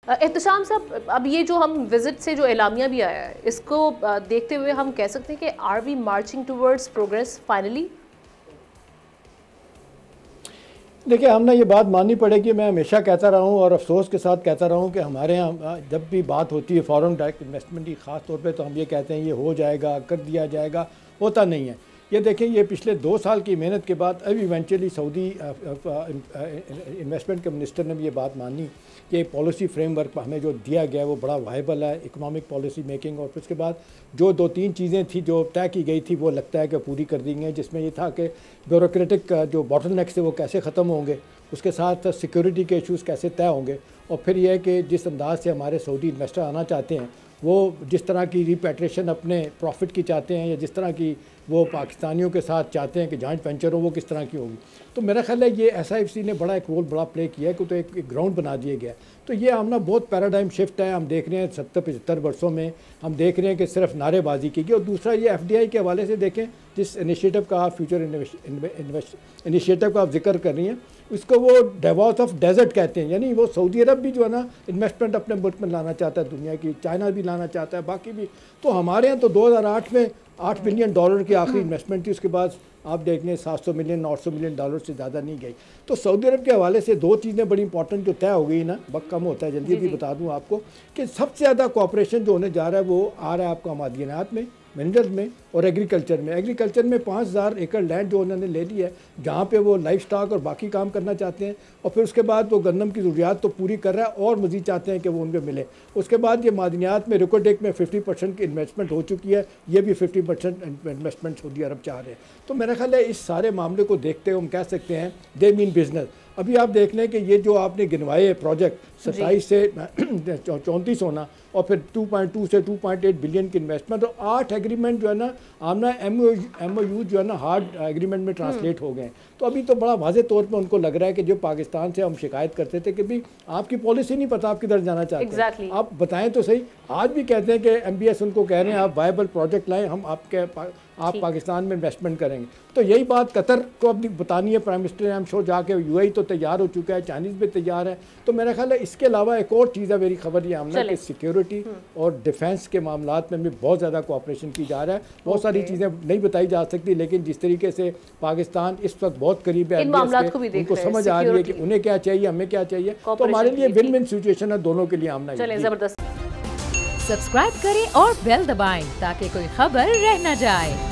احتشام صاحب، اب یہ جو ہم وزٹ سے جو اعلامیہ بھی آیا ہے، اس کو دیکھتے ہوئے ہم کہہ سکتے ہیں کہ are we marching towards progress finally? دیکھیں، ہم نے یہ بات ماننی پڑے گی. میں ہمیشہ کہتا رہا ہوں اور افسوس کے ساتھ کہتا رہا ہوں کہ ہمارے ہاں جب بھی بات ہوتی ہے فارن ڈائریکٹ انویسٹمنٹ کی خاص طور پہ، تو ہم یہ کہتے ہیں یہ ہو جائے گا، کر دیا جائے گا. ہوتا نہیں ہے. یہ دیکھیں، یہ پچھلے 2 سال کی محنت کے بعد اب ایونچولی سعودی انویسٹمنٹ کے منسٹر نے بھی یہ بات مانی کہ پالیسی فریم ورک ہمیں جو دیا گیا ہے وہ بڑا وائبل ہے، اکنامک پالیسی میکنگ. اور پھر اس کے بعد جو 2-3 چیزیں تھیں جو طے کی گئی تھی وہ لگتا ہے کہ پوری کر دی گئی، جس میں یہ تھا کہ بیوروکریٹک جو باٹل نیکس تھے وہ کیسے ختم ہوں گے، اس کے ساتھ سیکیورٹی کے ایشوز کیسے طے ہوں گے، اور پھر یہ ہے کہ جس انداز سے ہمارے سعودی انویسٹر آنا چاہتے ہیں وہ جس طرح کی ریپیٹریشن اپنے پروفٹ کی چاہتے ہیں یا جس طرح کی وہ پاکستانیوں کے ساتھ چاہتے ہیں کہ جوائنٹ وینچر ہو، وہ کس طرح کی ہوگی. تو میرا خیال ہے یہ ایس آئی ایف سی نے بڑا ایک رول بڑا پلے کیا ہے کہ تو ایک گراؤنڈ بنا دیا گیا. تو یہ ہم نا بہت پیراڈائم شفٹ ہے. ہم دیکھ رہے ہیں 70-75 برسوں میں ہم دیکھ رہے ہیں کہ صرف نعرے بازی کی گئی. اور دوسرا یہ ایف ڈی آئی کے حوالے سے دیکھیں، جس انیشیٹو کا آپ فیوچر انیشیٹو کا آپ ذکر کر رہی ہیں، اس کو وہ ڈیوارس آف ڈیزرٹ کہتے ہیں. یعنی وہ سعودی عرب بھی جو ہے نا انویسٹمنٹ اپنے ملک میں لانا چاہتا ہے، دنیا کی چائنا بھی لانا چاہتا ہے، باقی بھی. تو ہمارے یہاں تو 2008 میں $8 بلین کی آخری انویسٹمنٹ تھی. اس کے بعد آپ دیکھ لیں 700 ملین $900 ملین سے زیادہ نہیں گئی. تو سعودی عرب کے حوالے سے 2 چیزیں بڑی امپورٹنٹ جو طے ہو گئی نا، وقت کم ہوتا ہے جلدی بھی بتا دوں آپ کو کہ سب سے زیادہ کوآپریشن جو ہونے جا رہا ہے وہ آ رہا ہے آپ کو معدنیات میں، منرل میں اور ایگریکلچر میں. ایگریکلچر میں 5000 ایکڑ لینڈ جو انہوں نے لے لی ہے، جہاں پہ وہ لائف سٹاک اور باقی کام کرنا چاہتے ہیں. اور پھر اس کے بعد وہ گندم کی ضروریات تو پوری کر رہا ہے اور مزید چاہتے ہیں کہ وہ ان کو ملے. اس کے بعد یہ معدنیات میں ریکوڈیک میں 50% کی انویسٹمنٹ ہو چکی ہے، یہ بھی 50% انویسٹمنٹ سعودی عرب چاہ رہے ہیں. تو میرا خیال ہے اس سارے معاملے کو دیکھتے ہوئے ہم کہہ سکتے ہیں دے مین بزنس. ابھی آپ دیکھ لیں کہ یہ جو آپ نے گنوائے پروجیکٹ 27 سے 34 ہونا، اور پھر 2.2 سے 2.8 بلین کی انویسٹمنٹ، اور 8 ایگریمنٹ جو ہے نا آمنا ایم او یو جو ہے نا ہارڈ ایگریمنٹ میں ٹرانسلیٹ ہو گئے ہیں. تو ابھی تو بڑا واضح طور پہ ان کو لگ رہا ہے کہ جو پاکستان سے ہم شکایت کرتے تھے کہ بھی آپ کی پالیسی نہیں پتہ آپ کدھر جانا چاہتے ہیں، آپ بتائیں تو صحیح. آج بھی کہتے ہیں کہ ایم بی ایس ان کو کہہ رہے ہیں آپ وائبل پروجیکٹ لائیں، ہم آپ پاکستان میں انویسٹمنٹ کریں گے. تو یہی بات قطر کو اپنی بتانی ہے. پرائم منسٹر نے ہم شو جا کے یو اے تو تیار ہو چکا ہے، چائنیز بھی تیار ہے. تو میرا خیال ہے اس کے علاوہ ایک اور چیز ہے، میری خبر یہ آمنا کہ سیکیورٹی اور ڈیفینس کے معاملات میں بھی بہت زیادہ کوآپریشن کی جا رہا ہے. بہت ساری چیزیں نہیں بتائی جا سکتی، لیکن جس طریقے سے پاکستان اس وقت بہت قریب ہے، ان کو سمجھ آ رہی ہے کہ انہیں کیا چاہیے، ہمیں کیا چاہیے. تو ہمارے لیے ون ون سچویشن ہے دونوں کے لیے. آمنا سبسکرائب کریں اور بیل دبائیں تاکہ کوئی خبر رہ نہ جائے.